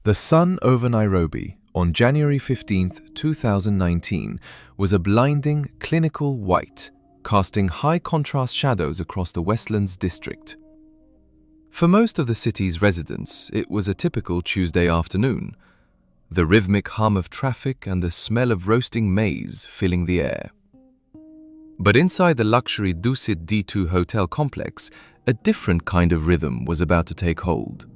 The sun over Nairobi on January 15, 2019 was a blinding, clinical white, casting high-contrast shadows across the Westlands district. For most of the city's residents, it was a typical Tuesday afternoon, the rhythmic hum of traffic and the smell of roasting maize filling the air. But inside the luxury Dusit D2 hotel complex, a different kind of rhythm was about to take hold.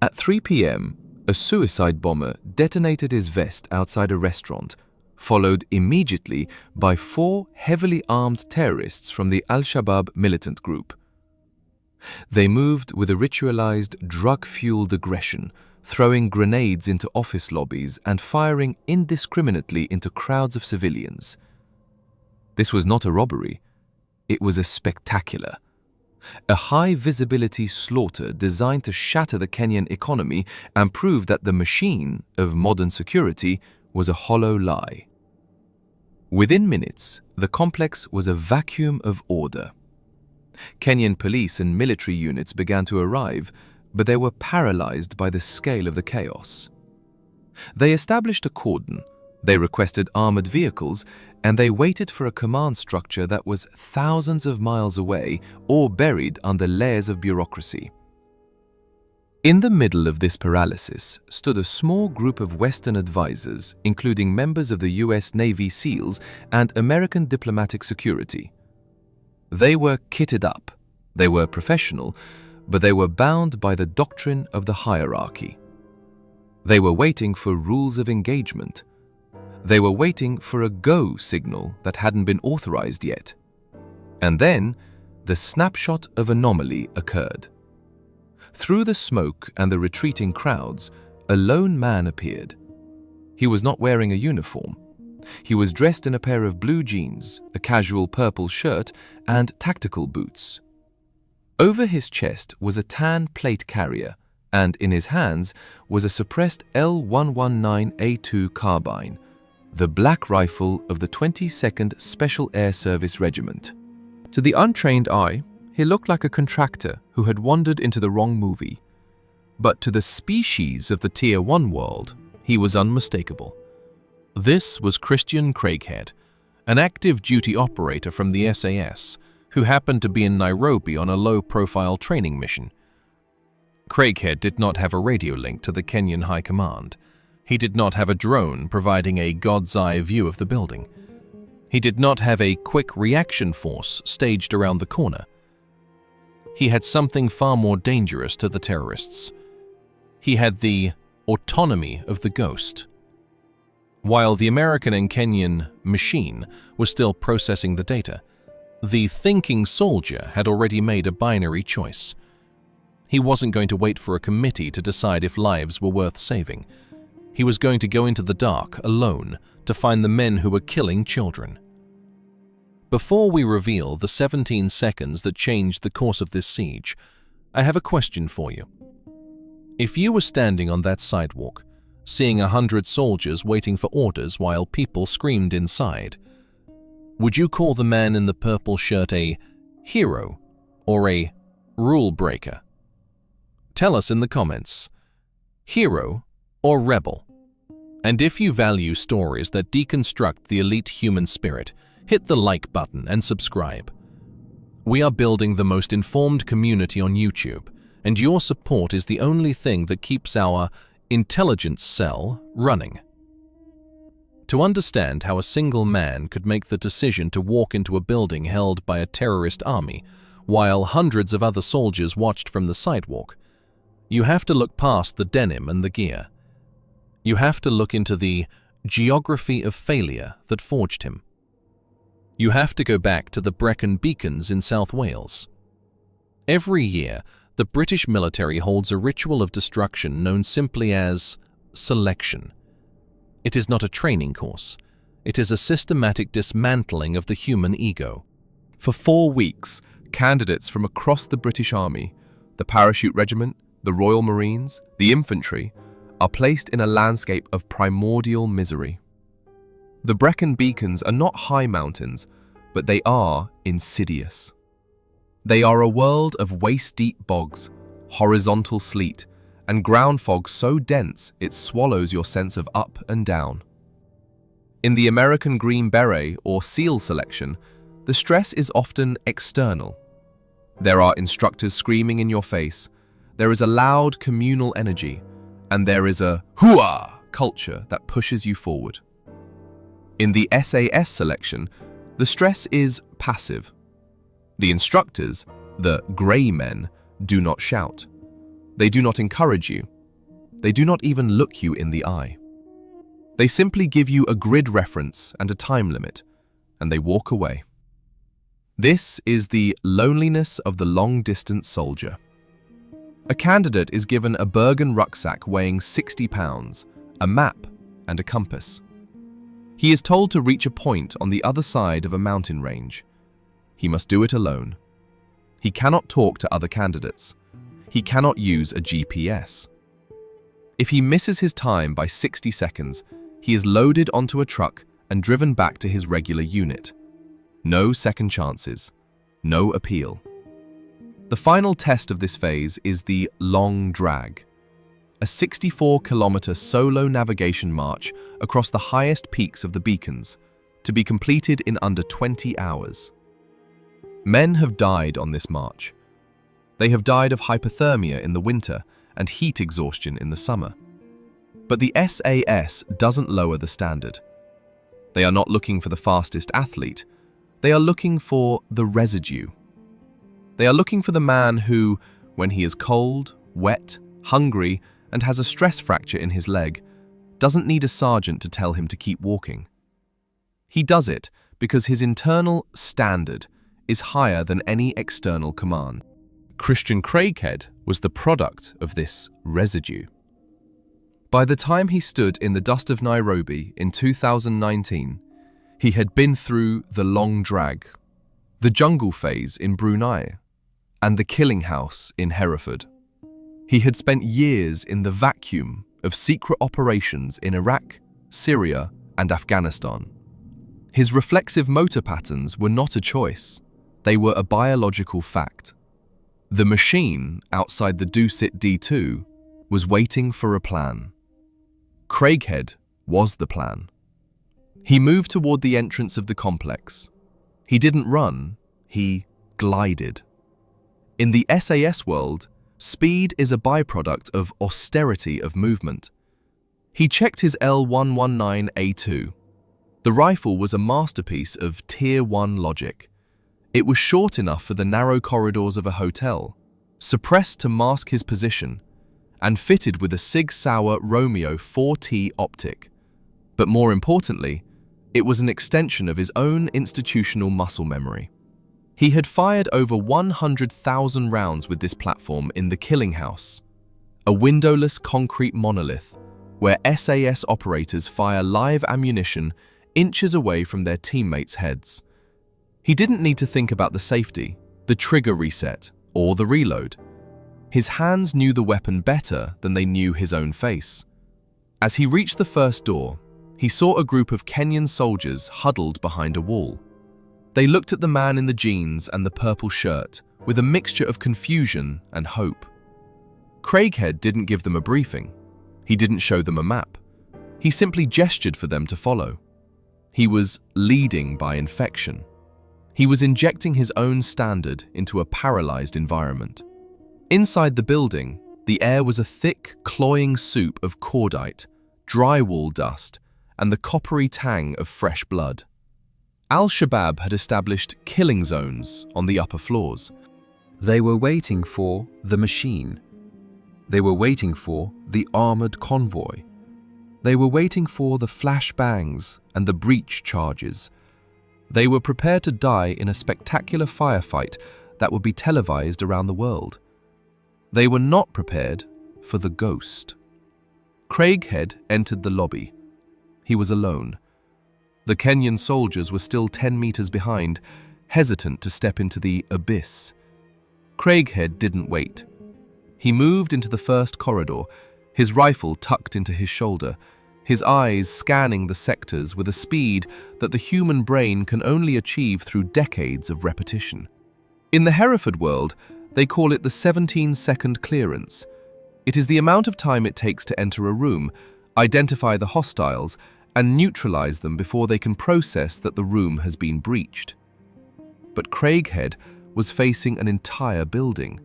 At 3 p.m., a suicide bomber detonated his vest outside a restaurant, followed immediately by 4 heavily armed terrorists from the Al-Shabaab militant group. They moved with a ritualized, drug-fueled aggression, throwing grenades into office lobbies and firing indiscriminately into crowds of civilians. This was not a robbery, it was a spectacular. A high-visibility slaughter designed to shatter the Kenyan economy and prove that the machine of modern security was a hollow lie. Within minutes, the complex was a vacuum of order. Kenyan police and military units began to arrive, but they were paralyzed by the scale of the chaos. They established a cordon, they requested armored vehicles, and they waited for a command structure that was thousands of miles away or buried under layers of bureaucracy. In the middle of this paralysis stood a small group of Western advisors, including members of the US Navy SEALs and American diplomatic security. They were kitted up, they were professional, but they were bound by the doctrine of the hierarchy. They were waiting for rules of engagement. They were waiting for a go signal that hadn't been authorized yet. And then, the snapshot of anomaly occurred. Through the smoke and the retreating crowds, a lone man appeared. He was not wearing a uniform. He was dressed in a pair of blue jeans, a casual purple shirt, and tactical boots. Over his chest was a tan plate carrier, and in his hands was a suppressed L119A2 carbine, the black rifle of the 22nd Special Air Service Regiment. To the untrained eye, he looked like a contractor who had wandered into the wrong movie. But to the species of the Tier 1 world, he was unmistakable. This was Christian Craighead, an active duty operator from the SAS, who happened to be in Nairobi on a low-profile training mission. Craighead did not have a radio link to the Kenyan High Command. He did not have a drone providing a god's-eye view of the building. He did not have a quick reaction force staged around the corner. He had something far more dangerous to the terrorists. He had the autonomy of the ghost. While the American and Kenyan machine was still processing the data, the thinking soldier had already made a binary choice. He wasn't going to wait for a committee to decide if lives were worth saving. He was going to go into the dark, alone, to find the men who were killing children. Before we reveal the 17 seconds that changed the course of this siege, I have a question for you. If you were standing on that sidewalk, seeing 100 soldiers waiting for orders while people screamed inside, would you call the man in the purple shirt a hero or a rule breaker? Tell us in the comments. Hero or rebel? And if you value stories that deconstruct the elite human spirit, hit the like button and subscribe. We are building the most informed community on YouTube, and your support is the only thing that keeps our intelligence cell running. To understand how a single man could make the decision to walk into a building held by a terrorist army, while hundreds of other soldiers watched from the sidewalk, you have to look past the denim and the gear. You have to look into the geography of failure that forged him. You have to go back to the Brecon Beacons in South Wales. Every year, the British military holds a ritual of destruction known simply as selection. It is not a training course. It is a systematic dismantling of the human ego. For 4 weeks, candidates from across the British Army, the Parachute Regiment, the Royal Marines, the infantry, are placed in a landscape of primordial misery. The Brecon Beacons are not high mountains, but they are insidious. They are a world of waist-deep bogs, horizontal sleet, and ground fog so dense it swallows your sense of up and down. In the American Green Beret or SEAL selection, the stress is often external. There are instructors screaming in your face, there is a loud communal energy, and there is a hooah culture that pushes you forward. In the SAS selection, the stress is passive. The instructors, the grey men, do not shout. They do not encourage you. They do not even look you in the eye. They simply give you a grid reference and a time limit, and they walk away. This is the loneliness of the long-distance soldier. A candidate is given a Bergen rucksack weighing 60 pounds, a map, and a compass. He is told to reach a point on the other side of a mountain range. He must do it alone. He cannot talk to other candidates. He cannot use a GPS. If he misses his time by 60 seconds, he is loaded onto a truck and driven back to his regular unit. No second chances. No appeal. The final test of this phase is the long drag, a 64-kilometer solo navigation march across the highest peaks of the Beacons, to be completed in under 20 hours. Men have died on this march. They have died of hypothermia in the winter and heat exhaustion in the summer. But the SAS doesn't lower the standard. They are not looking for the fastest athlete. They are looking for the residue. They are looking for the man who, when he is cold, wet, hungry, and has a stress fracture in his leg, doesn't need a sergeant to tell him to keep walking. He does it because his internal standard is higher than any external command. Christian Craighead was the product of this residue. By the time he stood in the dust of Nairobi in 2019, he had been through the long drag, the jungle phase in Brunei, and the killing house in Hereford. He had spent years in the vacuum of secret operations in Iraq, Syria, and Afghanistan. His reflexive motor patterns were not a choice. They were a biological fact. The machine outside the Dusit D2 was waiting for a plan. Craighead was the plan. He moved toward the entrance of the complex. He didn't run, he glided. In the SAS world, speed is a byproduct of austerity of movement. He checked his L119A2. The rifle was a masterpiece of Tier 1 logic. It was short enough for the narrow corridors of a hotel, suppressed to mask his position, and fitted with a Sig Sauer Romeo 4T optic. But more importantly, it was an extension of his own institutional muscle memory. He had fired over 100,000 rounds with this platform in the killing house, a windowless concrete monolith where SAS operators fire live ammunition inches away from their teammates' heads. He didn't need to think about the safety, the trigger reset, or the reload. His hands knew the weapon better than they knew his own face. As he reached the first door, he saw a group of Kenyan soldiers huddled behind a wall. They looked at the man in the jeans and the purple shirt with a mixture of confusion and hope. Craighead didn't give them a briefing. He didn't show them a map. He simply gestured for them to follow. He was leading by infection. He was injecting his own standard into a paralyzed environment. Inside the building, the air was a thick, cloying soup of cordite, drywall dust, and the coppery tang of fresh blood. Al-Shabaab had established killing zones on the upper floors. They were waiting for the machine. They were waiting for the armored convoy. They were waiting for the flashbangs and the breach charges. They were prepared to die in a spectacular firefight that would be televised around the world. They were not prepared for the ghost. Craighead entered the lobby. He was alone. The Kenyan soldiers were still 10 meters behind, hesitant to step into the abyss. Craighead didn't wait. He moved into the first corridor, his rifle tucked into his shoulder, his eyes scanning the sectors with a speed that the human brain can only achieve through decades of repetition. In the Hereford world, they call it the 17-second clearance. It is the amount of time it takes to enter a room, identify the hostiles, and neutralize them before they can process that the room has been breached. But Craighead was facing an entire building.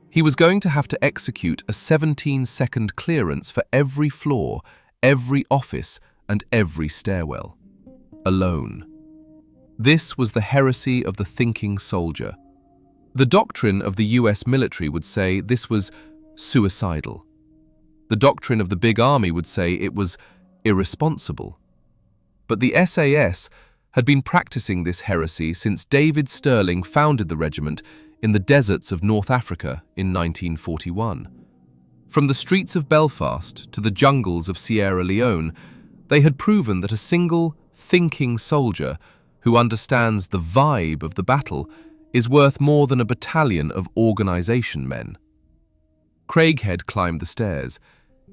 He was going to have to execute a 17-second clearance for every floor, every office, and every stairwell. Alone. This was the heresy of the thinking soldier. The doctrine of the US military would say this was suicidal. The doctrine of the big army would say it was irresponsible. But the SAS had been practicing this heresy since David Stirling founded the regiment in the deserts of North Africa in 1941. From the streets of Belfast to the jungles of Sierra Leone, they had proven that a single, thinking soldier who understands the vibe of the battle is worth more than a battalion of organization men. Craighead climbed the stairs.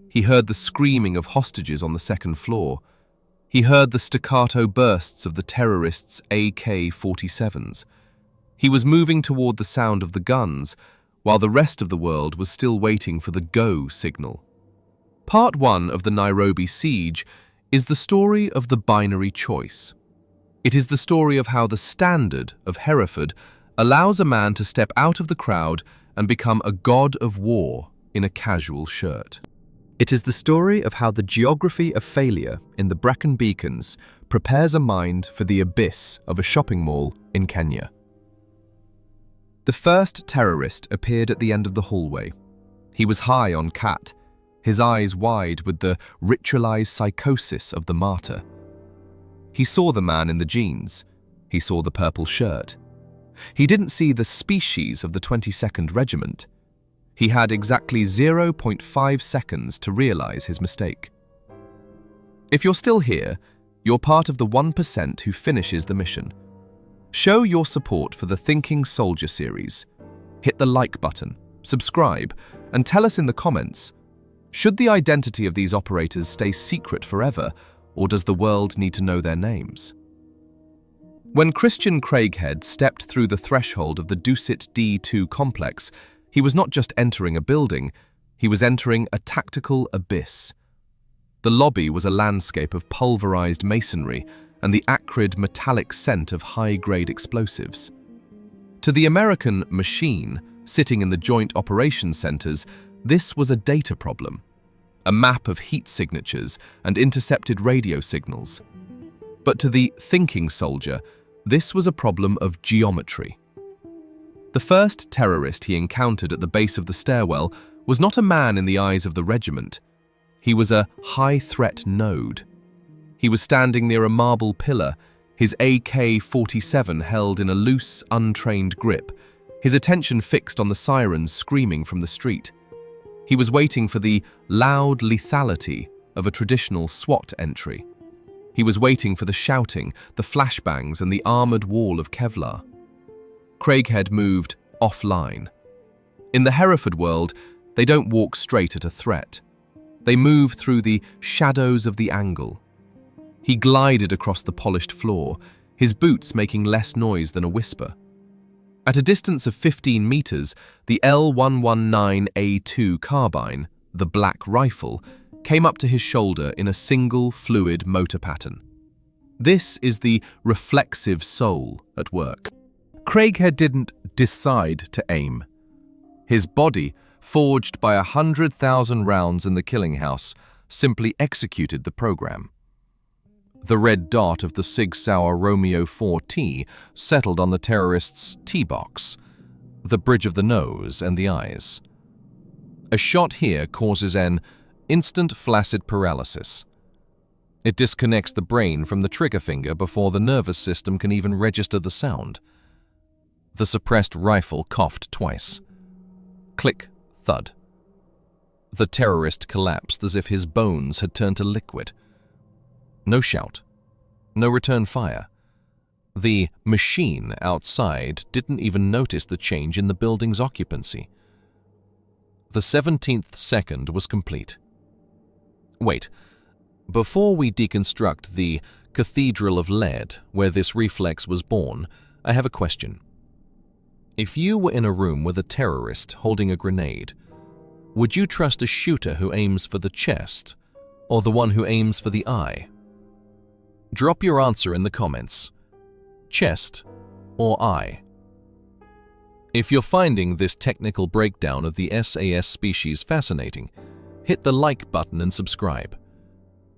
He heard the screaming of hostages on the second floor. He heard the staccato bursts of the terrorists' AK-47s. He was moving toward the sound of the guns, while the rest of the world was still waiting for the go signal. Part 1 of the Nairobi Siege is the story of the binary choice. It is the story of how the standard of Hereford allows a man to step out of the crowd and become a god of war in a casual shirt. It is the story of how the geography of failure in the Brecon Beacons prepares a mind for the abyss of a shopping mall in Kenya. The first terrorist appeared at the end of the hallway. He was high on cat, his eyes wide with the ritualized psychosis of the martyr. He saw the man in the jeans. He saw the purple shirt. He didn't see the species of the 22nd Regiment. He had exactly 0.5 seconds to realize his mistake. If you're still here, you're part of the 1% who finishes the mission. Show your support for the Thinking Soldier series. Hit the like button, subscribe, and tell us in the comments, should the identity of these operators stay secret forever, or does the world need to know their names? When Christian Craighead stepped through the threshold of the Dusit D2 complex, he was not just entering a building, he was entering a tactical abyss. The lobby was a landscape of pulverized masonry and the acrid metallic scent of high-grade explosives. To the American machine, sitting in the Joint Operations Centers, this was a data problem, a map of heat signatures and intercepted radio signals. But to the thinking soldier, this was a problem of geometry. The first terrorist he encountered at the base of the stairwell was not a man in the eyes of the regiment. He was a high-threat node. He was standing near a marble pillar, his AK-47 held in a loose, untrained grip, his attention fixed on the sirens screaming from the street. He was waiting for the loud lethality of a traditional SWAT entry. He was waiting for the shouting, the flashbangs, and the armored wall of Kevlar. Craighead moved offline. In the Hereford world, they don't walk straight at a threat. They move through the shadows of the angle. He glided across the polished floor, his boots making less noise than a whisper. At a distance of 15 meters, the L119A2 carbine, the black rifle, came up to his shoulder in a single fluid motor pattern. This is the reflexive soul at work. Craighead didn't decide to aim. His body, forged by 100,000 rounds in the killing house, simply executed the program. The red dot of the Sig Sauer Romeo 4T settled on the terrorist's T-box, the bridge of the nose and the eyes. A shot here causes an instant flaccid paralysis. It disconnects the brain from the trigger finger before the nervous system can even register the sound. The suppressed rifle coughed twice. Click, thud. The terrorist collapsed as if his bones had turned to liquid. No shout. No return fire. The machine outside didn't even notice the change in the building's occupancy. The 17th second was complete. Wait, before we deconstruct the Cathedral of Lead where this reflex was born, I have a question. If you were in a room with a terrorist holding a grenade, Would you trust a shooter who aims for the chest or the one who aims for the eye? Drop your answer in the comments. Chest or eye? If you're finding this technical breakdown of the SAS species fascinating, hit the like button and subscribe.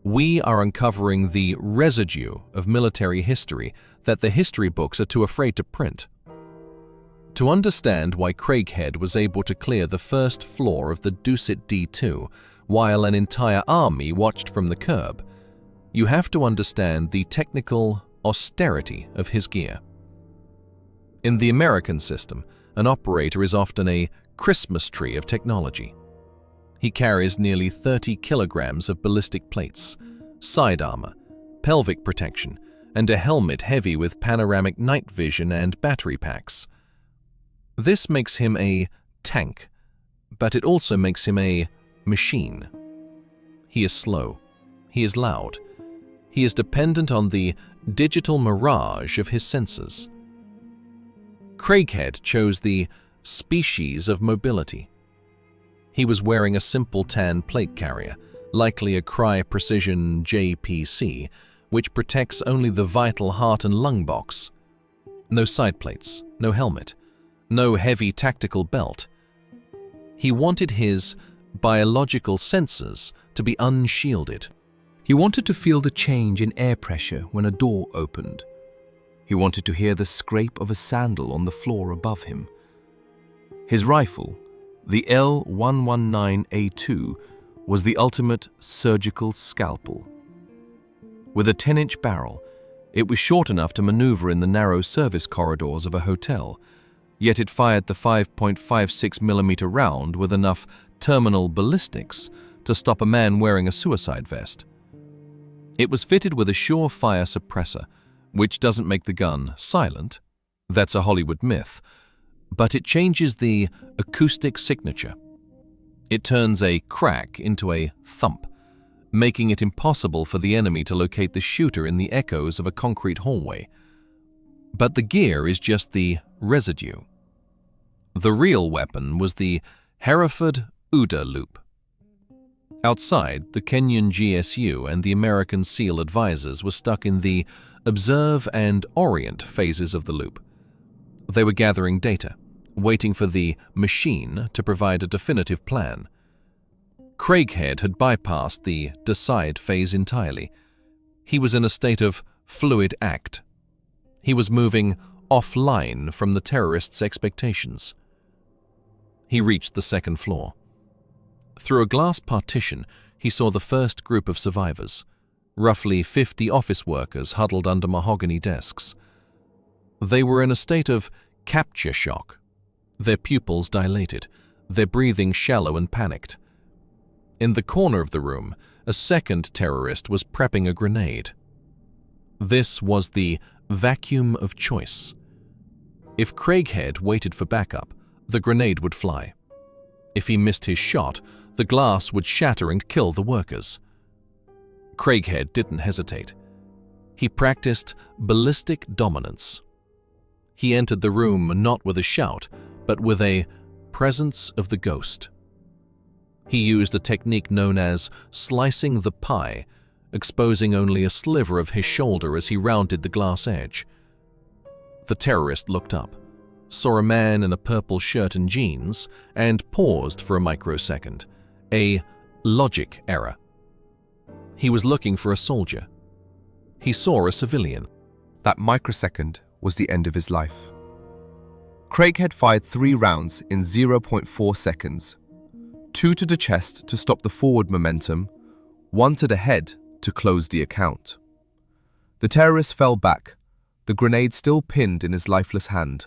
We are uncovering the residue of military history that the history books are too afraid to print. To understand why Craighead was able to clear the first floor of the Dusit D2 while an entire army watched from the curb, you have to understand the technical austerity of his gear. In the American system, an operator is often a Christmas tree of technology. He carries nearly 30 kilograms of ballistic plates, side armor, pelvic protection, and a helmet heavy with panoramic night vision and battery packs. This makes him a tank, but it also makes him a machine. He is slow. He is loud. He is dependent on the digital mirage of his senses. Craighead chose the species of mobility. He was wearing a simple tan plate carrier, likely a Crye Precision JPC, which protects only the vital heart and lung box. No side plates, no helmet, no heavy tactical belt. He wanted his biological senses to be unshielded. He wanted to feel the change in air pressure when a door opened. He wanted to hear the scrape of a sandal on the floor above him. His rifle, the L119A2, was the ultimate surgical scalpel. With a 10-inch barrel, it was short enough to maneuver in the narrow service corridors of a hotel, yet it fired the 5.56mm round with enough terminal ballistics to stop a man wearing a suicide vest. It was fitted with a surefire suppressor, which doesn't make the gun silent, that's a Hollywood myth, but it changes the acoustic signature. It turns a crack into a thump, making it impossible for the enemy to locate the shooter in the echoes of a concrete hallway. But the gear is just the residue. The real weapon was the Hereford OODA loop. Outside, the Kenyan GSU and the American SEAL advisors were stuck in the observe and orient phases of the loop. They were gathering data, waiting for the machine to provide a definitive plan. Craighead had bypassed the decide phase entirely. He was in a state of fluid act. He was moving offline from the terrorists' expectations. He reached the second floor. Through a glass partition, he saw the first group of survivors, roughly 50 office workers huddled under mahogany desks. They were in a state of capture shock, their pupils dilated, their breathing shallow and panicked. In the corner of the room, a second terrorist was prepping a grenade. This was the vacuum of choice. If Craighead waited for backup, the grenade would fly. If he missed his shot, the glass would shatter and kill the workers. Craighead didn't hesitate. He practiced ballistic dominance. He entered the room not with a shout, but with a presence of the ghost. He used a technique known as slicing the pie, exposing only a sliver of his shoulder as he rounded the glass edge. The terrorist looked up, saw a man in a purple shirt and jeans, and paused for a microsecond. A logic error. He was looking for a soldier. He saw a civilian. That microsecond was the end of his life. Craighead fired 3 rounds in 0.4 seconds. 2 to the chest to stop the forward momentum, 1 to the head to close the account. The terrorist fell back, the grenade still pinned in his lifeless hand.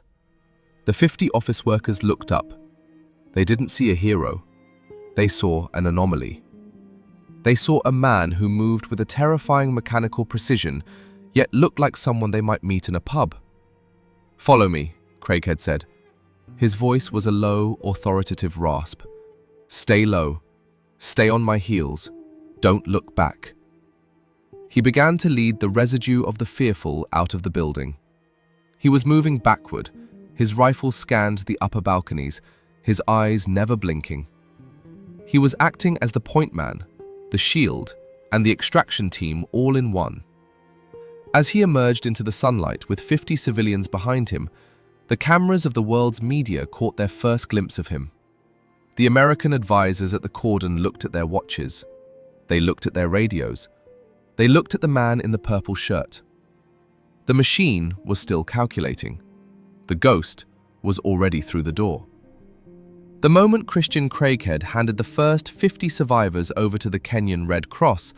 The 50 office workers looked up. They didn't see a hero. They saw an anomaly. They saw a man who moved with a terrifying mechanical precision, yet looked like someone they might meet in a pub. "Follow me," Craighead said. His voice was a low, authoritative rasp. "Stay low. Stay on my heels. Don't look back." He began to lead the residue of the fearful out of the building. He was moving backward. His rifle scanned the upper balconies, his eyes never blinking. He was acting as the point man, the shield, and the extraction team all in one. As he emerged into the sunlight with 50 civilians behind him, the cameras of the world's media caught their first glimpse of him. The American advisors at the cordon looked at their watches. They looked at their radios. They looked at the man in the purple shirt. The machine was still calculating. The ghost was already through the door. The moment Christian Craighead handed the first 50 survivors over to the Kenyan Red Cross,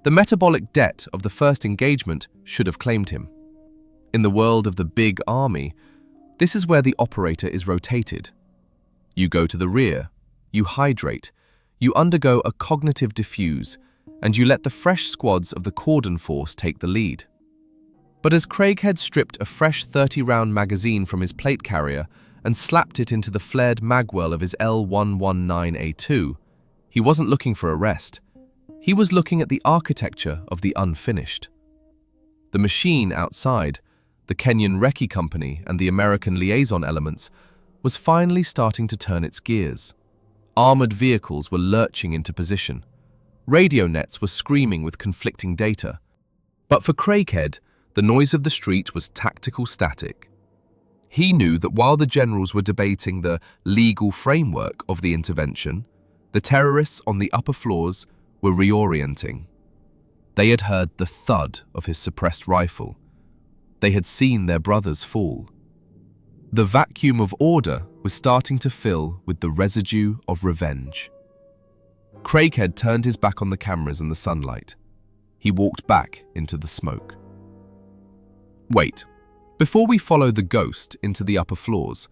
the metabolic debt of the first engagement should have claimed him. In the world of the big army, this is where the operator is rotated. You go to the rear, you hydrate, you undergo a cognitive diffuse, and you let the fresh squads of the cordon force take the lead. But as Craighead stripped a fresh 30-round magazine from his plate carrier and slapped it into the flared magwell of his L119A2, he wasn't looking for a rest. He was looking at the architecture of the unfinished. The machine outside, the Kenyan Recce Company and the American liaison elements, was finally starting to turn its gears. Armored vehicles were lurching into position. Radio nets were screaming with conflicting data. But for Craighead, the noise of the street was tactical static. He knew that while the generals were debating the legal framework of the intervention, the terrorists on the upper floors were reorienting. They had heard the thud of his suppressed rifle. They had seen their brothers fall. The vacuum of order was starting to fill with the residue of revenge. Craighead turned his back on the cameras and the sunlight. He walked back into the smoke. Wait, before we follow the ghost into the upper floors,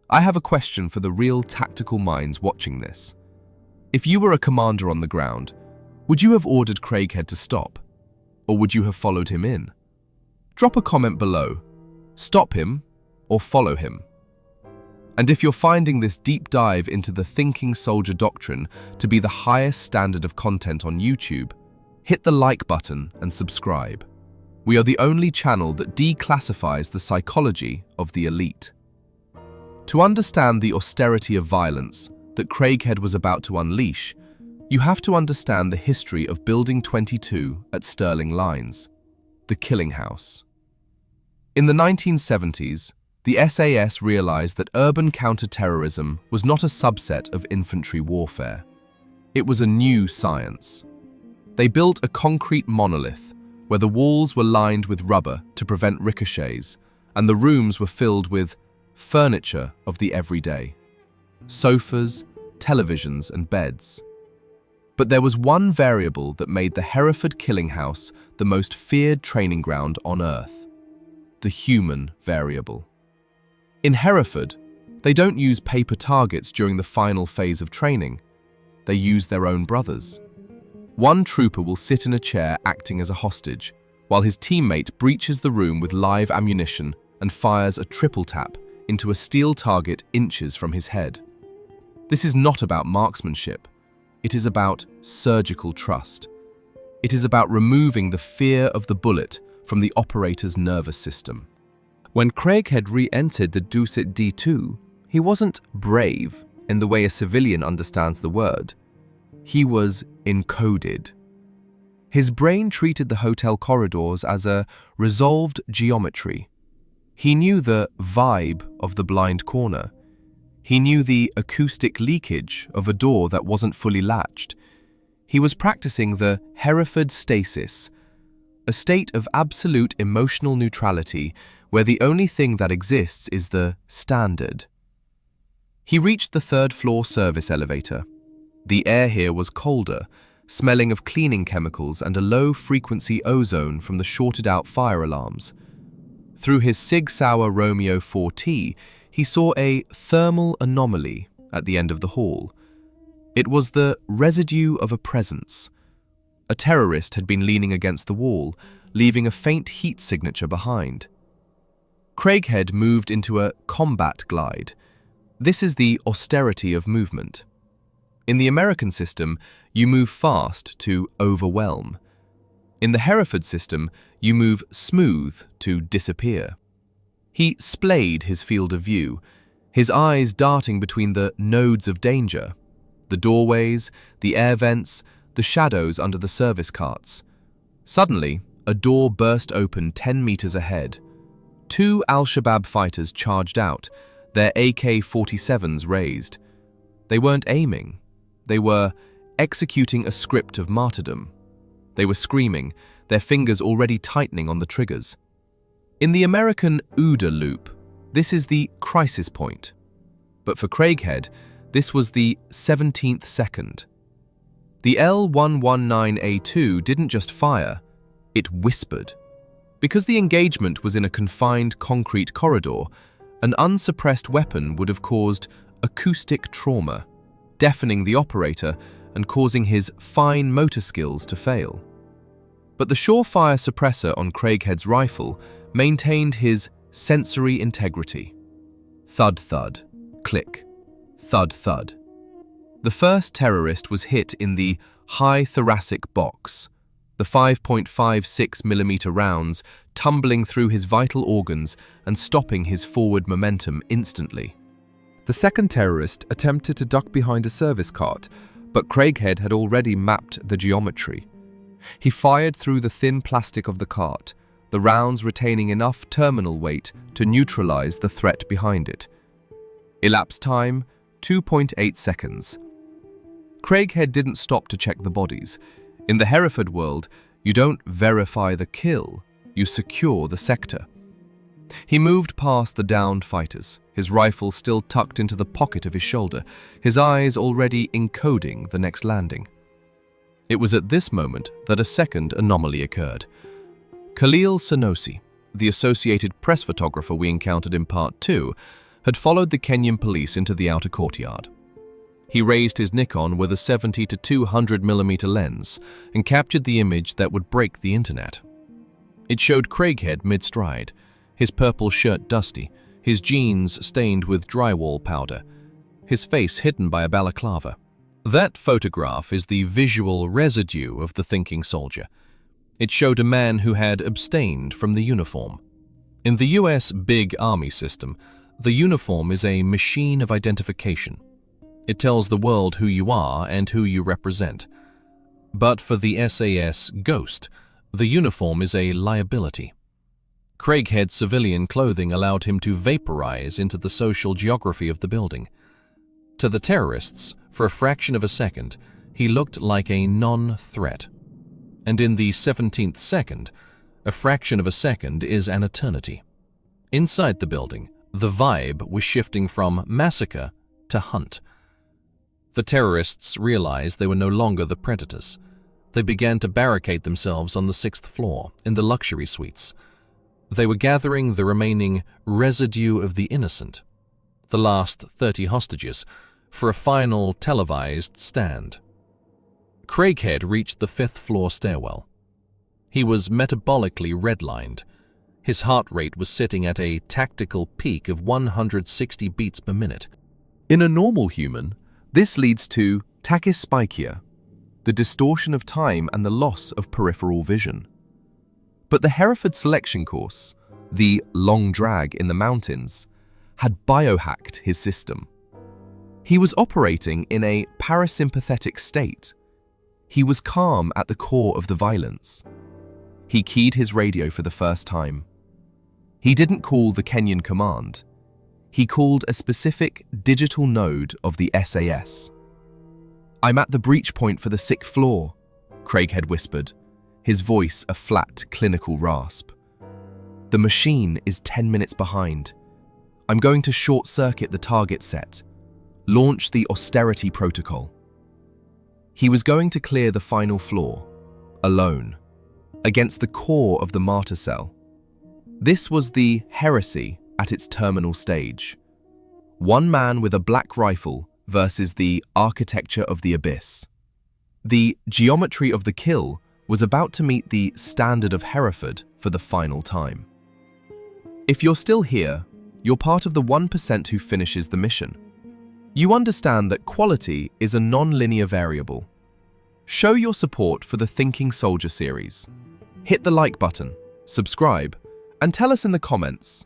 I have a question for the real tactical minds watching this. If you were a commander on the ground, would you have ordered Craighead to stop? Or would you have followed him in? Drop a comment below. Stop him or follow him. And if you're finding this deep dive into the thinking soldier doctrine to be the highest standard of content on YouTube, hit the like button and subscribe. We are the only channel that declassifies the psychology of the elite. To understand the austerity of violence that Craighead was about to unleash, you have to understand the history of Building 22 at Sterling Lines, the killing house. In the 1970s, the SAS realized that urban counter-terrorism was not a subset of infantry warfare. It was a new science. They built a concrete monolith where the walls were lined with rubber to prevent ricochets, and the rooms were filled with furniture of the everyday: sofas, televisions, and beds. But there was one variable that made the Hereford killing house the most feared training ground on Earth: the human variable. In Hereford, they don't use paper targets during the final phase of training. They use their own brothers. One trooper will sit in a chair acting as a hostage, while his teammate breaches the room with live ammunition and fires a triple tap into a steel target inches from his head. This is not about marksmanship. It is about surgical trust. It is about removing the fear of the bullet from the operator's nervous system. When Craighead re-entered the dissect D2, he wasn't brave in the way a civilian understands the word. He was encoded. His brain treated the hotel corridors as a resolved geometry. He knew the vibe of the blind corner. He knew the acoustic leakage of a door that wasn't fully latched. He was practicing the Hereford stasis, a state of absolute emotional neutrality where the only thing that exists is the standard. He reached the third-floor service elevator. The air here was colder, smelling of cleaning chemicals and a low-frequency ozone from the shorted-out fire alarms. Through his Sig Sauer Romeo 4T, he saw a thermal anomaly at the end of the hall. It was the residue of a presence. A terrorist had been leaning against the wall, leaving a faint heat signature behind. Craighead moved into a combat glide. This is the austerity of movement. In the American system, you move fast to overwhelm. In the Hereford system, you move smooth to disappear. He splayed his field of view, his eyes darting between the nodes of danger. The doorways, the air vents, the shadows under the service carts. Suddenly, a door burst open 10 meters ahead. 2 Al-Shabaab fighters charged out, their AK-47s raised. They weren't aiming. They were executing a script of martyrdom. They were screaming, their fingers already tightening on the triggers. In the American OODA loop, this is the crisis point. But for Craighead, this was the 17th second. The L-119A2 didn't just fire, it whispered. Because the engagement was in a confined concrete corridor, an unsuppressed weapon would have caused acoustic trauma, deafening the operator and causing his fine motor skills to fail. But the surefire suppressor on Craighead's rifle maintained his sensory integrity. Thud thud, click, thud thud. The first terrorist was hit in the high thoracic box, the 5.56mm rounds tumbling through his vital organs and stopping his forward momentum instantly. The second terrorist attempted to duck behind a service cart, but Craighead had already mapped the geometry. He fired through the thin plastic of the cart, the rounds retaining enough terminal weight to neutralize the threat behind it. Elapsed time, 2.8 seconds. Craighead didn't stop to check the bodies. In the Hereford world, you don't verify the kill, you secure the sector. He moved past the downed fighters, his rifle still tucked into the pocket of his shoulder, his eyes already encoding the next landing. It was at this moment that a second anomaly occurred. Khalil Sanosi, the Associated Press photographer we encountered in Part 2, had followed the Kenyan police into the outer courtyard. He raised his Nikon with a 70 to 200mm lens and captured the image that would break the internet. It showed Craighead mid-stride, his purple shirt dusty, his jeans stained with drywall powder, his face hidden by a balaclava. That photograph is the visual residue of the thinking soldier. It showed a man who had abstained from the uniform. In the US big army system, the uniform is a machine of identification. It tells the world who you are and who you represent. But for the SAS Ghost, the uniform is a liability. Craighead's civilian clothing allowed him to vaporize into the social geography of the building. To the terrorists, for a fraction of a second, he looked like a non-threat. And in the 17th second, a fraction of a second is an eternity. Inside the building, the vibe was shifting from massacre to hunt. The terrorists realized they were no longer the predators. They began to barricade themselves on the 6th floor, in the luxury suites. They were gathering the remaining residue of the innocent, the last 30 hostages, for a final televised stand. Craighead reached the 5th floor stairwell. He was metabolically redlined. His heart rate was sitting at a tactical peak of 160 beats per minute. In a normal human, this leads to tachyspikia, the distortion of time and the loss of peripheral vision. But the Hereford selection course, the long drag in the mountains, had biohacked his system. He was operating in a parasympathetic state. He was calm at the core of the violence. He keyed his radio for the first time. He didn't call the Kenyan command. He called a specific digital node of the SAS. "I'm at the breach point for the 6th floor," Craighead whispered, his voice a flat, clinical rasp. "The machine is 10 minutes behind. I'm going to short-circuit the target set, launch the austerity protocol." He was going to clear the final floor, alone, against the core of the martyr cell. This was the heresy at its terminal stage. One man with a black rifle versus the architecture of the abyss. The geometry of the kill was about to meet the standard of Hereford for the final time. If you're still here, you're part of the 1% who finishes the mission. You understand that quality is a non-linear variable. Show your support for the Thinking Soldier series. Hit the like button, subscribe, and tell us in the comments,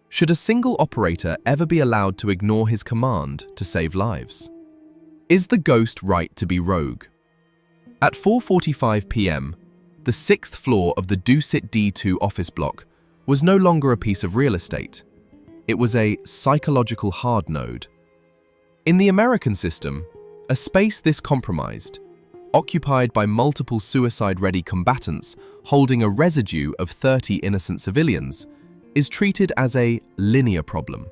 should a single operator ever be allowed to ignore his command to save lives? Is the ghost right to be rogue? At 4:45 p.m., the 6th floor of the Dusit D2 office block was no longer a piece of real estate. It was a psychological hard node. In the American system, a space this compromised, occupied by multiple suicide-ready combatants holding a residue of 30 innocent civilians, is treated as a linear problem.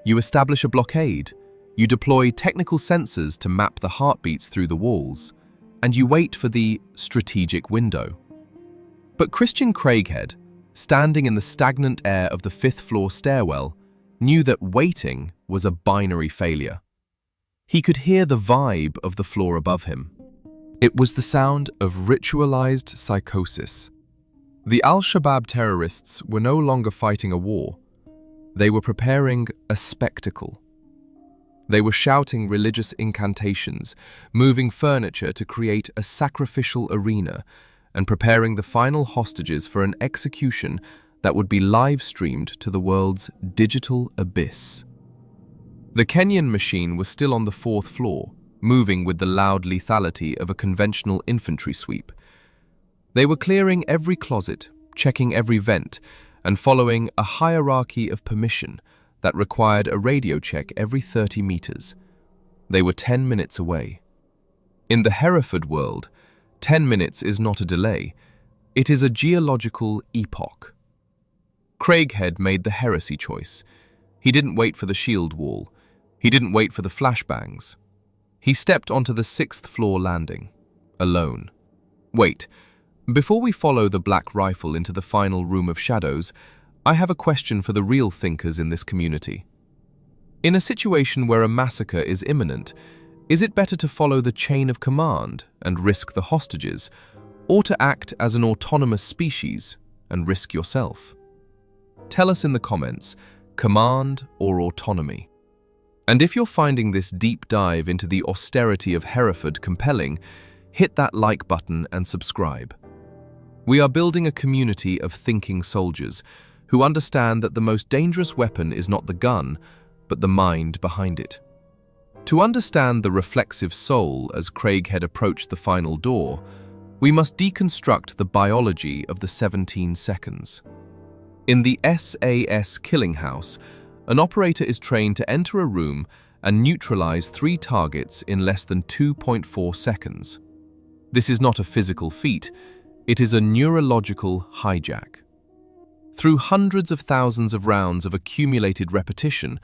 You establish a blockade, you deploy technical sensors to map the heartbeats through the walls, and you wait for the strategic window. But Christian Craighead, standing in the stagnant air of the 5th floor stairwell, knew that waiting was a binary failure. He could hear the vibe of the floor above him. It was the sound of ritualized psychosis. The Al-Shabaab terrorists were no longer fighting a war. They were preparing a spectacle. They were shouting religious incantations, moving furniture to create a sacrificial arena, and preparing the final hostages for an execution that would be live-streamed to the world's digital abyss. The Kenyan machine was still on the 4th floor, moving with the loud lethality of a conventional infantry sweep. They were clearing every closet, checking every vent, and following a hierarchy of permission that required a radio check every 30 meters. They were 10 minutes away. In the Hereford world, 10 minutes is not a delay. It is a geological epoch. Craighead made the heresy choice. He didn't wait for the shield wall. He didn't wait for the flashbangs. He stepped onto the 6th floor landing, alone. Wait, before we follow the black rifle into the final room of shadows, I have a question for the real thinkers in this community. In a situation where a massacre is imminent, is it better to follow the chain of command and risk the hostages, or to act as an autonomous species and risk yourself? Tell us in the comments, command or autonomy. And if you're finding this deep dive into the austerity of Hereford compelling, hit that like button and subscribe. We are building a community of thinking soldiers who understand that the most dangerous weapon is not the gun, but the mind behind it. To understand the reflexive soul as Craighead approached the final door, we must deconstruct the biology of the 17 seconds. In the SAS killing house, an operator is trained to enter a room and neutralize 3 targets in less than 2.4 seconds. This is not a physical feat, it is a neurological hijack. Through hundreds of thousands of rounds of accumulated repetition,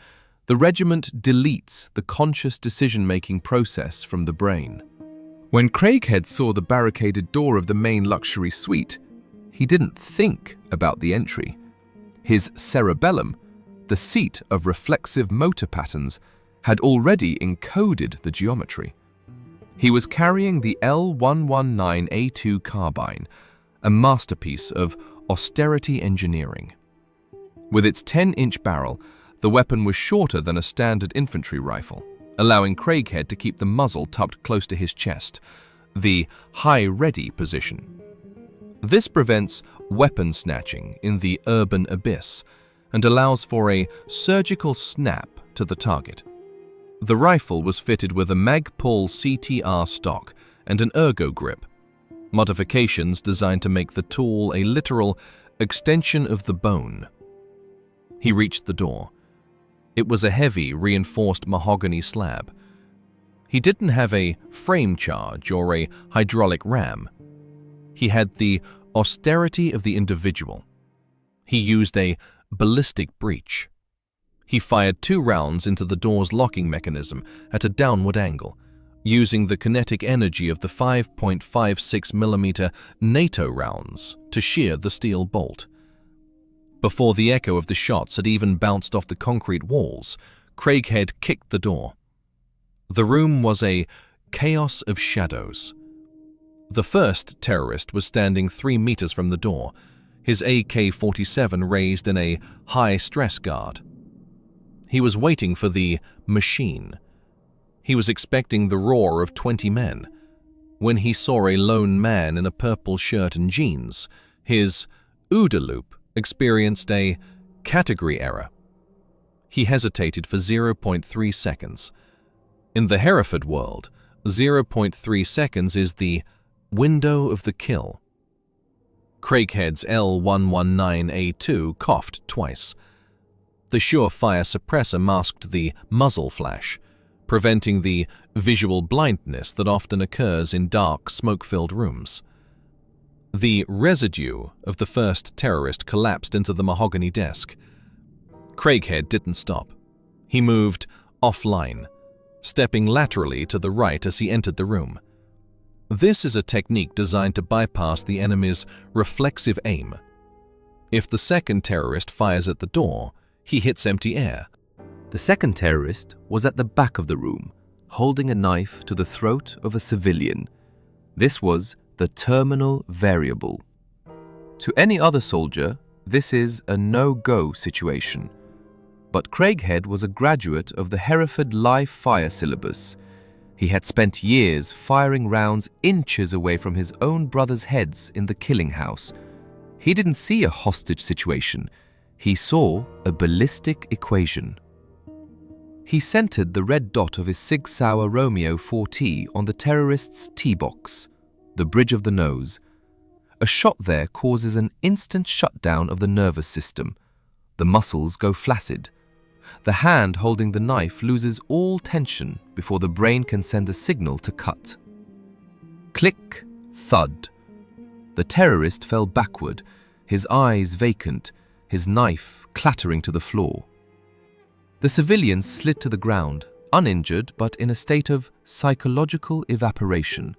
the regiment deletes the conscious decision-making process from the brain. When Craighead saw the barricaded door of the main luxury suite, he didn't think about the entry. His cerebellum, the seat of reflexive motor patterns, had already encoded the geometry. He was carrying the L119A2 carbine, a masterpiece of austerity engineering. With its 10-inch barrel, the weapon was shorter than a standard infantry rifle, allowing Craighead to keep the muzzle tucked close to his chest, the high-ready position. This prevents weapon snatching in the urban abyss and allows for a surgical snap to the target. The rifle was fitted with a Magpul CTR stock and an ergo grip, modifications designed to make the tool a literal extension of the bone. He reached the door. It was a heavy, reinforced mahogany slab. He didn't have a frame charge or a hydraulic ram. He had the austerity of the individual. He used a ballistic breech. He fired 2 rounds into the door's locking mechanism at a downward angle, using the kinetic energy of the 5.56mm NATO rounds to shear the steel bolt. Before the echo of the shots had even bounced off the concrete walls, Craighead kicked the door. The room was a chaos of shadows. The first terrorist was standing 3 meters from the door, his AK-47 raised in a high-stress guard. He was waiting for the machine. He was expecting the roar of 20 men. When he saw a lone man in a purple shirt and jeans, his OODA loop experienced a category error. He hesitated for 0.3 seconds. In the Hereford world, 0.3 seconds is the window of the kill. Craighead's L119A2 coughed twice. The surefire suppressor masked the muzzle flash, preventing the visual blindness that often occurs in dark, smoke-filled rooms. The residue of the first terrorist collapsed into the mahogany desk. Craighead didn't stop. He moved offline, stepping laterally to the right as he entered the room. This is a technique designed to bypass the enemy's reflexive aim. If the second terrorist fires at the door, he hits empty air. The second terrorist was at the back of the room, holding a knife to the throat of a civilian. This was the terminal variable. To any other soldier, this is a no-go situation. But Craighead was a graduate of the Hereford live fire syllabus. He had spent years firing rounds inches away from his own brothers' heads in the killing house. He didn't see a hostage situation. He saw a ballistic equation. He centered the red dot of his Sig Sauer Romeo 4T on the terrorist's T-box, the bridge of the nose. A shot there causes an instant shutdown of the nervous system. The muscles go flaccid. The hand holding the knife loses all tension before the brain can send a signal to cut. Click, thud. The terrorist fell backward, his eyes vacant, his knife clattering to the floor. The civilian slid to the ground, uninjured but in a state of psychological evaporation.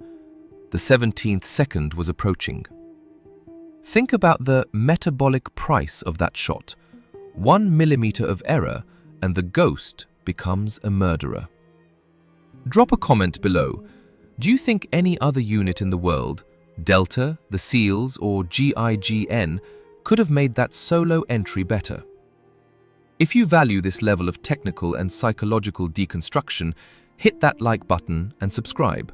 The 17th second was approaching. Think about the metabolic price of that shot. 1 millimeter of error and the ghost becomes a murderer. Drop a comment below. Do you think any other unit in the world, Delta, the SEALs, or GIGN, could have made that solo entry better? If you value this level of technical and psychological deconstruction, hit that like button and subscribe.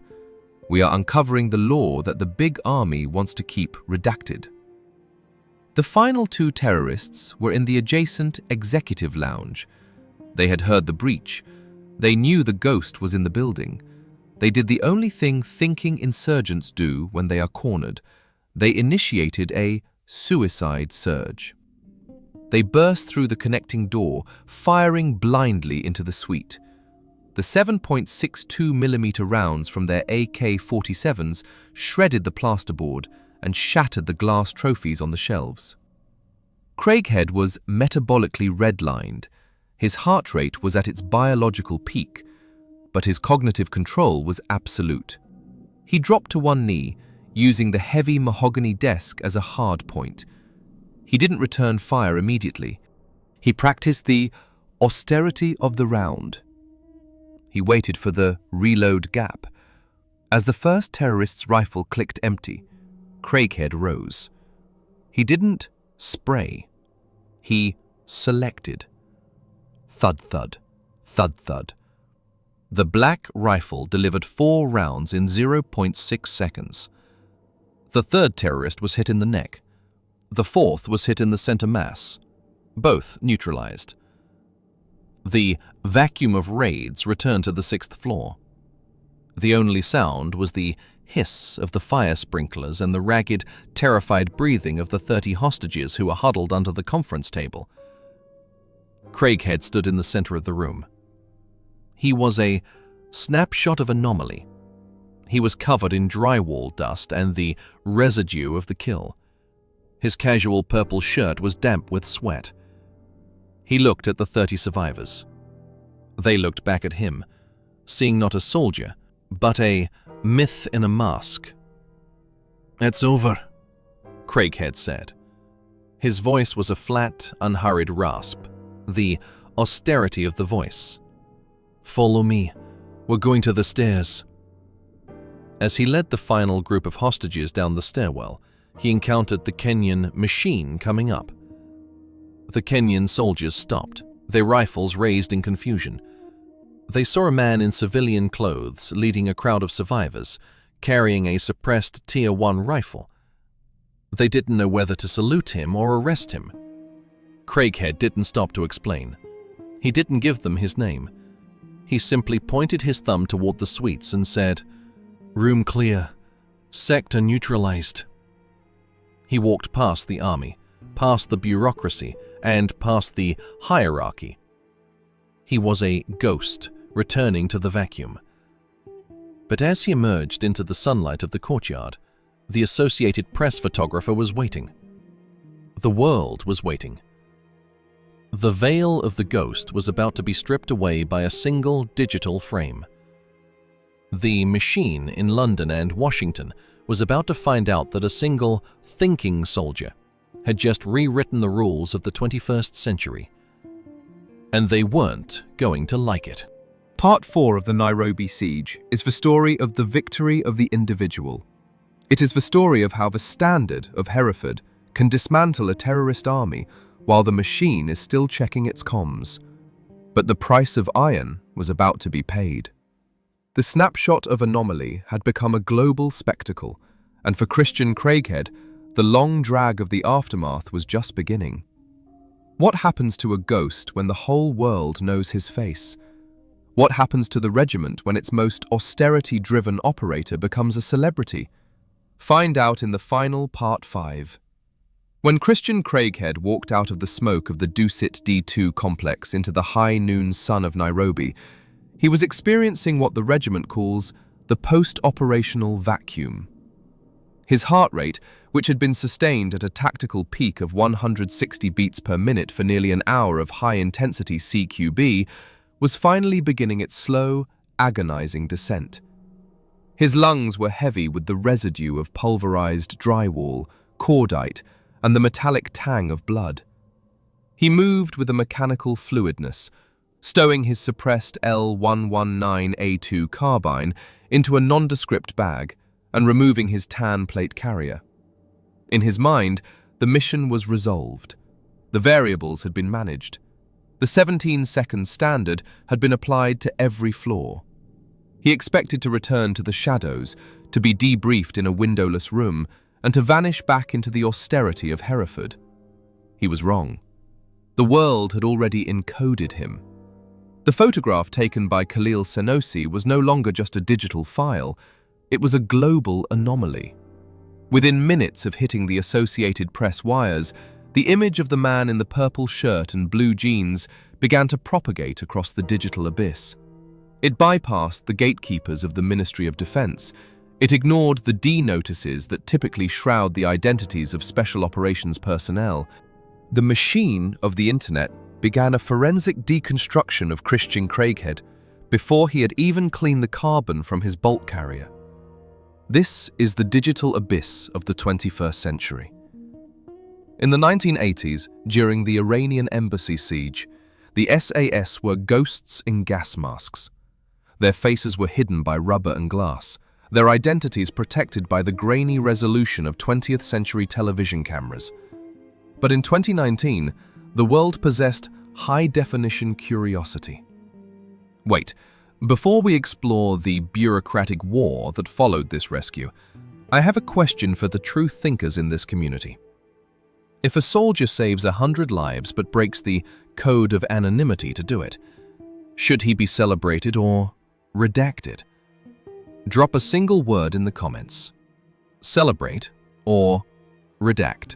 We are uncovering the lore that the big army wants to keep redacted. The final two terrorists were in the adjacent executive lounge. They had heard the breach. They knew the ghost was in the building. They did the only thing thinking insurgents do when they are cornered. They initiated a suicide surge. They burst through the connecting door, firing blindly into the suite. The 7.62mm rounds from their AK-47s shredded the plasterboard and shattered the glass trophies on the shelves. Craighead was metabolically redlined. His heart rate was at its biological peak, but his cognitive control was absolute. He dropped to one knee, using the heavy mahogany desk as a hard point. He didn't return fire immediately. He practiced the austerity of the round. He waited for the reload gap. As the first terrorist's rifle clicked empty, Craighead rose. He didn't spray. He selected. Thud, thud, thud, thud. The black rifle delivered 4 rounds in 0.6 seconds. The third terrorist was hit in the neck. The fourth was hit in the center mass. Both neutralized. The vacuum of raids returned to the 6th floor. The only sound was the hiss of the fire sprinklers and the ragged, terrified breathing of the 30 hostages who were huddled under the conference table. Craighead stood in the center of the room. He was a snapshot of anomaly. He was covered in drywall dust and the residue of the kill. His casual purple shirt was damp with sweat. He looked at the 30 survivors. They looked back at him, seeing not a soldier, but a myth in a mask. "It's over," Craighead said. His voice was a flat, unhurried rasp, the austerity of the voice. "Follow me. We're going to the stairs." As he led the final group of hostages down the stairwell, he encountered the Kenyan machine coming up. The Kenyan soldiers stopped, their rifles raised in confusion. They saw a man in civilian clothes leading a crowd of survivors, carrying a suppressed Tier 1 rifle. They didn't know whether to salute him or arrest him. Craighead didn't stop to explain. He didn't give them his name. He simply pointed his thumb toward the suites and said, "Room clear. Sector neutralized." He walked past the army, past the bureaucracy, and past the hierarchy. He was a ghost returning to the vacuum. But as he emerged into the sunlight of the courtyard, the Associated Press photographer was waiting. The world was waiting. The veil of the ghost was about to be stripped away by a single digital frame. The machine in London and Washington was about to find out that a single thinking soldier had just rewritten the rules of the 21st century. And they weren't going to like it. Part 4 of the Nairobi Siege is the story of the victory of the individual. It is the story of how the Standard of Hereford can dismantle a terrorist army while the machine is still checking its comms. But the price of iron was about to be paid. The snapshot of anomaly had become a global spectacle, and for Christian Craighead, the long drag of the aftermath was just beginning. What happens to a ghost when the whole world knows his face? What happens to the regiment when its most austerity-driven operator becomes a celebrity? Find out in the final Part 5. When Christian Craighead walked out of the smoke of the Dusit D2 complex into the high noon sun of Nairobi, he was experiencing what the regiment calls the post-operational vacuum. His heart rate, which had been sustained at a tactical peak of 160 beats per minute for nearly an hour of high-intensity CQB, was finally beginning its slow, agonizing descent. His lungs were heavy with the residue of pulverized drywall, cordite, and the metallic tang of blood. He moved with a mechanical fluidness, stowing his suppressed L119A2 carbine into a nondescript bag and removing his tan plate carrier. In his mind, the mission was resolved. The variables had been managed. The 17-second standard had been applied to every floor. He expected to return to the shadows, to be debriefed in a windowless room, and to vanish back into the austerity of Hereford. He was wrong. The world had already encoded him. The photograph taken by Khalil Senosi was no longer just a digital file, it was a global anomaly. Within minutes of hitting the Associated Press wires, the image of the man in the purple shirt and blue jeans began to propagate across the digital abyss. It bypassed the gatekeepers of the Ministry of Defense. It ignored the D-notices that typically shroud the identities of special operations personnel. The machine of the internet began a forensic deconstruction of Christian Craighead before he had even cleaned the carbon from his bolt carrier. This is the digital abyss of the 21st century. In the 1980s, during the Iranian embassy siege, the SAS were ghosts in gas masks. Their faces were hidden by rubber and glass, their identities protected by the grainy resolution of 20th century television cameras. But in 2019, the world possessed high-definition curiosity. Wait, before we explore the bureaucratic war that followed this rescue, I have a question for the true thinkers in this community. If a soldier saves 100 lives but breaks the code of anonymity to do it, should he be celebrated or redacted? Drop a single word in the comments. Celebrate or redact.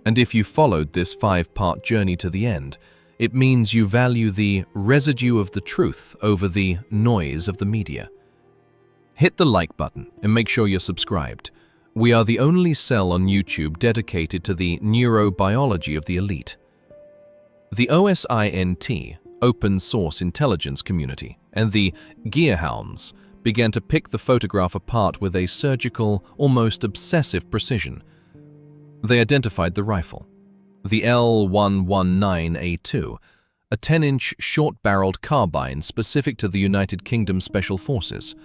And if you followed this 5-part journey to the end, it means you value the residue of the truth over the noise of the media. Hit the like button and make sure you're subscribed. We are the only cell on YouTube dedicated to the neurobiology of the elite. The OSINT, Open Source Intelligence Community, and the Gearhounds began to pick the photograph apart with a surgical, almost obsessive precision. They identified the rifle, the L119A2, a 10-inch short-barreled carbine specific to the United Kingdom Special Forces.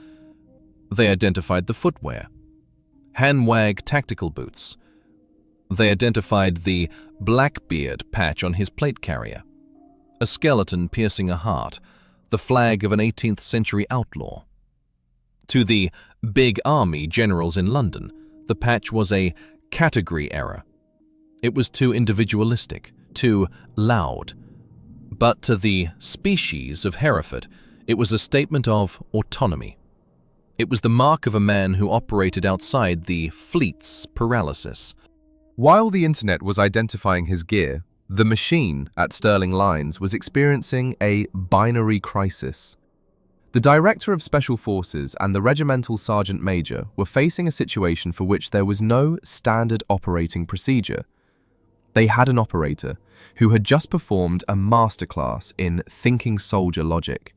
They identified the footwear, Hanwag tactical boots. They identified the Blackbeard patch on his plate carrier, a skeleton piercing a heart, the flag of an 18th century outlaw. To the big army generals in London, the patch was a category error. It was too individualistic, too loud. But to the species of Hereford, it was a statement of autonomy. It was the mark of a man who operated outside the fleet's paralysis. While the internet was identifying his gear, the machine at Sterling Lines was experiencing a binary crisis. The Director of Special Forces and the Regimental Sergeant Major were facing a situation for which there was no standard operating procedure. They had an operator who had just performed a masterclass in thinking soldier logic.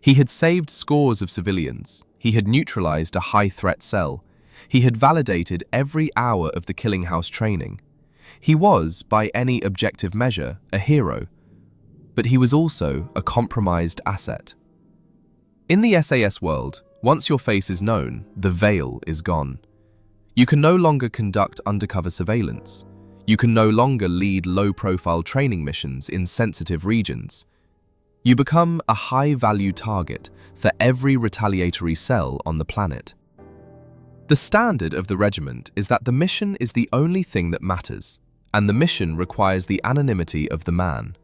He had saved scores of civilians. He had neutralized a high-threat cell. He had validated every hour of the Killing House training. He was, by any objective measure, a hero. But he was also a compromised asset. In the SAS world, once your face is known, the veil is gone. You can no longer conduct undercover surveillance. You can no longer lead low-profile training missions in sensitive regions. You become a high-value target for every retaliatory cell on the planet. The standard of the regiment is that the mission is the only thing that matters, and the mission requires the anonymity of the man.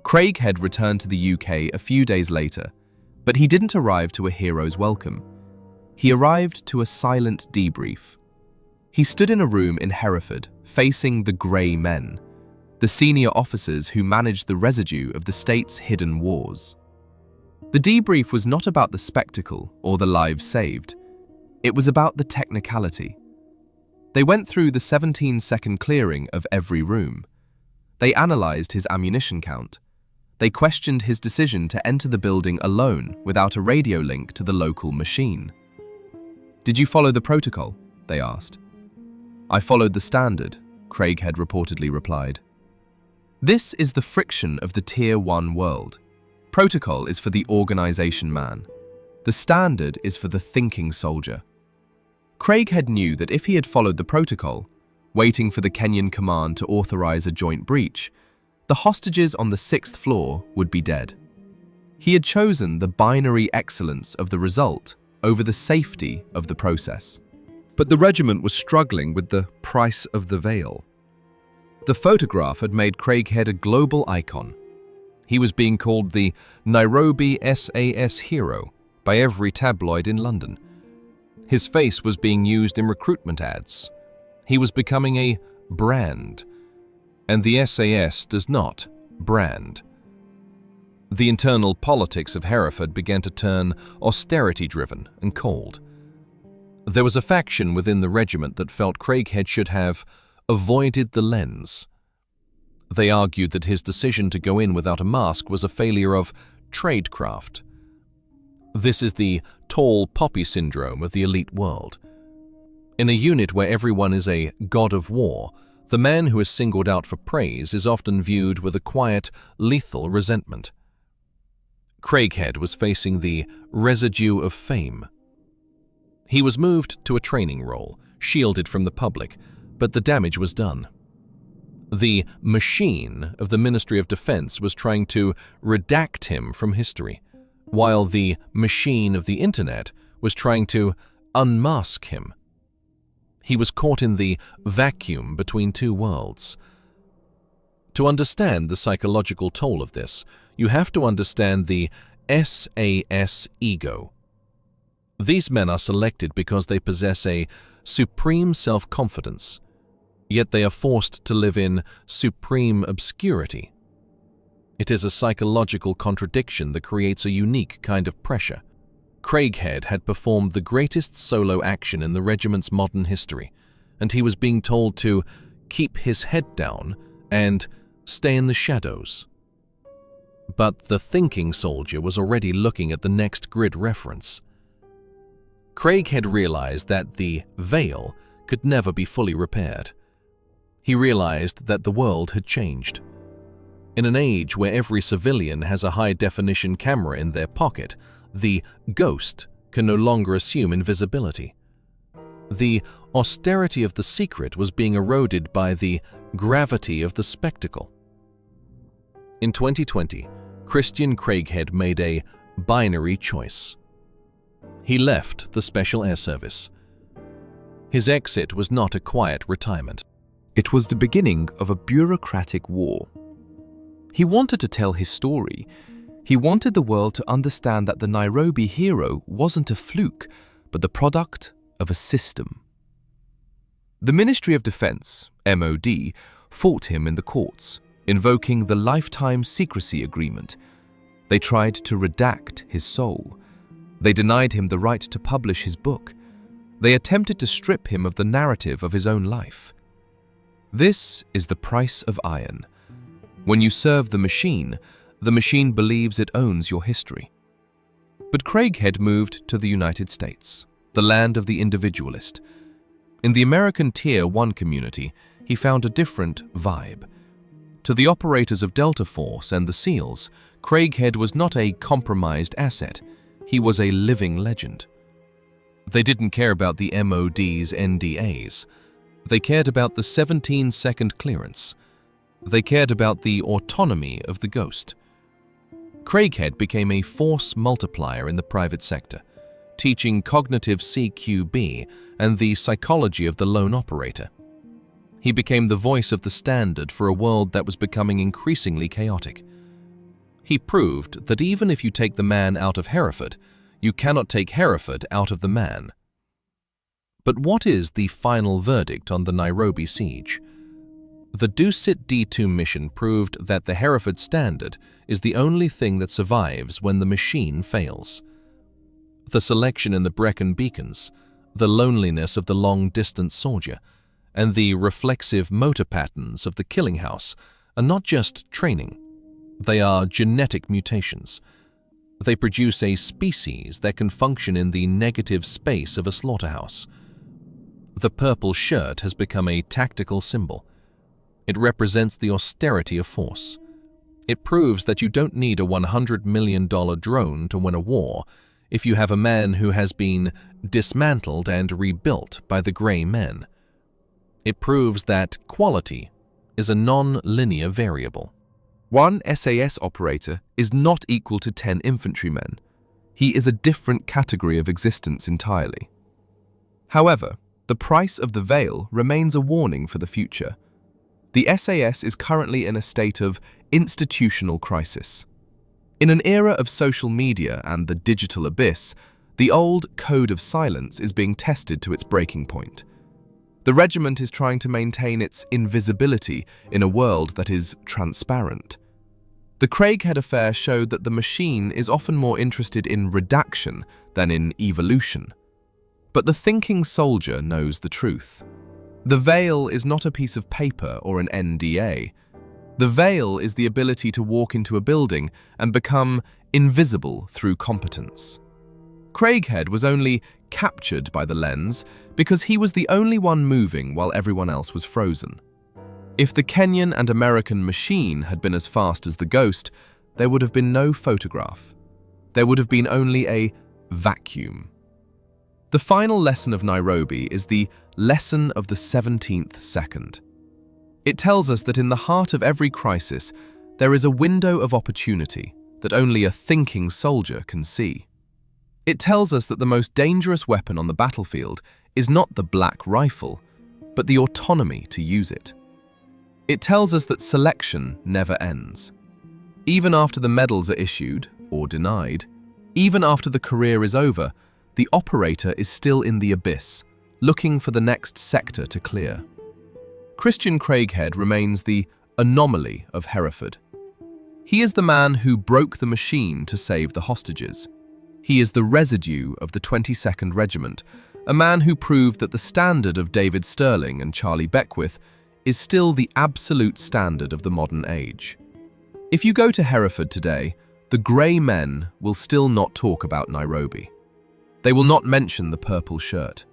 Craig had returned to the UK a few days later, but he didn't arrive to a hero's welcome. He arrived to a silent debrief. He stood in a room in Hereford, facing the grey men, the senior officers who managed the residue of the state's hidden wars. The debrief was not about the spectacle or the lives saved. It was about the technicality. They went through the 17-second clearing of every room. They analysed his ammunition count. They questioned his decision to enter the building alone without a radio link to the local machine. "Did you follow the protocol?" they asked. "I followed the standard," Craig had reportedly replied. This is the friction of the Tier 1 world. Protocol is for the organization man. The standard is for the thinking soldier. Craighead knew that if he had followed the protocol, waiting for the Kenyan command to authorize a joint breach, the hostages on the 6th floor would be dead. He had chosen the binary excellence of the result over the safety of the process. But the regiment was struggling with the price of the veil. The photograph had made Craighead a global icon. He was being called the Nairobi SAS hero by every tabloid in London. His face was being used in recruitment ads. He was becoming a brand. And the SAS does not brand. The internal politics of Hereford began to turn austerity-driven and cold. There was a faction within the regiment that felt Craighead should have avoided the lens. They argued that his decision to go in without a mask was a failure of tradecraft. This is the tall poppy syndrome of the elite world. In a unit where everyone is a god of war, the man who is singled out for praise is often viewed with a quiet, lethal resentment. Craighead was facing the residue of fame. He was moved to a training role, shielded from the public, but the damage was done. The machine of the Ministry of Defense was trying to redact him from history, while the machine of the internet was trying to unmask him. He was caught in the vacuum between two worlds. To understand the psychological toll of this, you have to understand the SAS ego. These men are selected because they possess a supreme self-confidence, yet they are forced to live in supreme obscurity. It is a psychological contradiction that creates a unique kind of pressure. Craighead had performed the greatest solo action in the regiment's modern history, and he was being told to keep his head down and stay in the shadows. But the thinking soldier was already looking at the next grid reference. Craighead realized that the veil could never be fully repaired. He realized that the world had changed. In an age where every civilian has a high-definition camera in their pocket, the ghost can no longer assume invisibility. The austerity of the secret was being eroded by the gravity of the spectacle. In 2020, Christian Craighead made a binary choice. He left the Special Air Service. His exit was not a quiet retirement. It was the beginning of a bureaucratic war. He wanted to tell his story. He wanted the world to understand that the Nairobi hero wasn't a fluke, but the product of a system. The Ministry of Defense, MOD, fought him in the courts, invoking the lifetime secrecy agreement. They tried to redact his soul. They denied him the right to publish his book. They attempted to strip him of the narrative of his own life. This is the price of iron. When you serve the machine believes it owns your history. But Craighead moved to the United States, the land of the individualist. In the American Tier 1 community, he found a different vibe. To the operators of Delta Force and the SEALs, Craighead was not a compromised asset. He was a living legend. They didn't care about the MOD's NDAs. They cared about the 17-second clearance. They cared about the autonomy of the ghost. Craighead became a force multiplier in the private sector, teaching cognitive CQB and the psychology of the lone operator. He became the voice of the standard for a world that was becoming increasingly chaotic. He proved that even if you take the man out of Hereford, you cannot take Hereford out of the man. But what is the final verdict on the Nairobi Siege? The dissect D2 mission proved that the Hereford Standard is the only thing that survives when the machine fails. The selection in the Brecon Beacons, the loneliness of the long-distance soldier, and the reflexive motor patterns of the killing house are not just training. They are genetic mutations. They produce a species that can function in the negative space of a slaughterhouse. The purple shirt has become a tactical symbol. It represents the austerity of force. It proves that you don't need a $100 million drone to win a war if you have a man who has been dismantled and rebuilt by the gray men. It proves that quality is a non-linear variable. One SAS operator is not equal to 10 infantrymen. He is a different category of existence entirely. However, the price of the veil remains a warning for the future. The SAS is currently in a state of institutional crisis. In an era of social media and the digital abyss, the old code of silence is being tested to its breaking point. The regiment is trying to maintain its invisibility in a world that is transparent. The Craighead affair showed that the machine is often more interested in redaction than in evolution. But the thinking soldier knows the truth. The veil is not a piece of paper or an NDA. The veil is the ability to walk into a building and become invisible through competence. Craighead was only captured by the lens because he was the only one moving while everyone else was frozen. If the Kenyan and American machine had been as fast as the ghost, there would have been no photograph. There would have been only a vacuum. The final lesson of Nairobi is the lesson of the 17th second. It tells us that in the heart of every crisis, there is a window of opportunity that only a thinking soldier can see. It tells us that the most dangerous weapon on the battlefield is not the black rifle, but the autonomy to use it. It tells us that selection never ends. Even after the medals are issued, or denied, even after the career is over, the operator is still in the abyss, looking for the next sector to clear. Christian Craighead remains the anomaly of Hereford. He is the man who broke the machine to save the hostages. He is the residue of the 22nd Regiment, a man who proved that the standard of David Sterling and Charlie Beckwith is still the absolute standard of the modern age. If you go to Hereford today, the grey men will still not talk about Nairobi. They will not mention the purple shirt.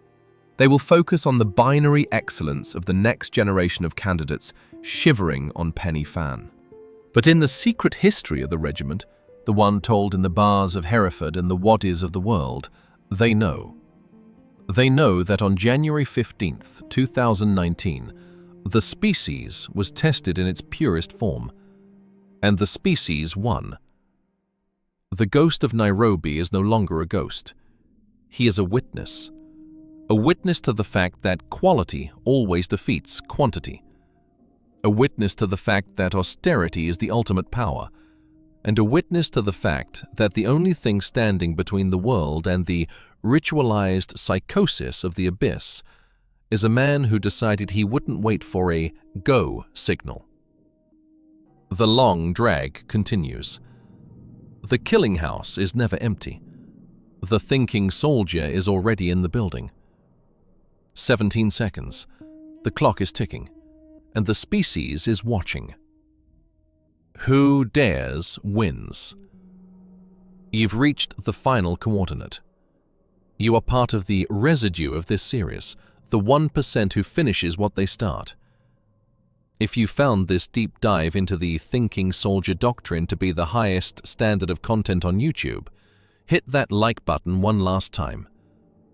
They will focus on the binary excellence of the next generation of candidates shivering on penny fan. But in the secret history of the regiment, the one told in the bars of Hereford and the waddies of the world, they know. They know that on January 15th, 2019, the species was tested in its purest form, and the species won. The ghost of Nairobi is no longer a ghost. He is a witness to the fact that quality always defeats quantity, a witness to the fact that austerity is the ultimate power, and a witness to the fact that the only thing standing between the world and the ritualized psychosis of the abyss is a man who decided he wouldn't wait for a go signal. The long drag continues. The killing house is never empty. The thinking soldier is already in the building. 17 seconds. The clock is ticking, and the species is watching. Who dares wins. You've reached the final coordinate. You are part of the residue of this series, the 1% who finishes what they start. If you found this deep dive into the thinking soldier doctrine to be the highest standard of content on YouTube, hit that like button one last time.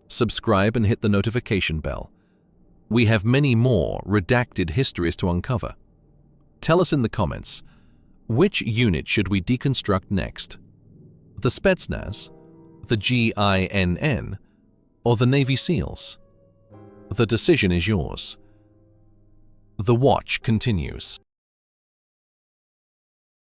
Subscribe and hit the notification bell. We have many more redacted histories to uncover. Tell us in the comments, which unit should we deconstruct next? The Spetsnaz, the GINN, or the Navy SEALs? The decision is yours. The watch continues.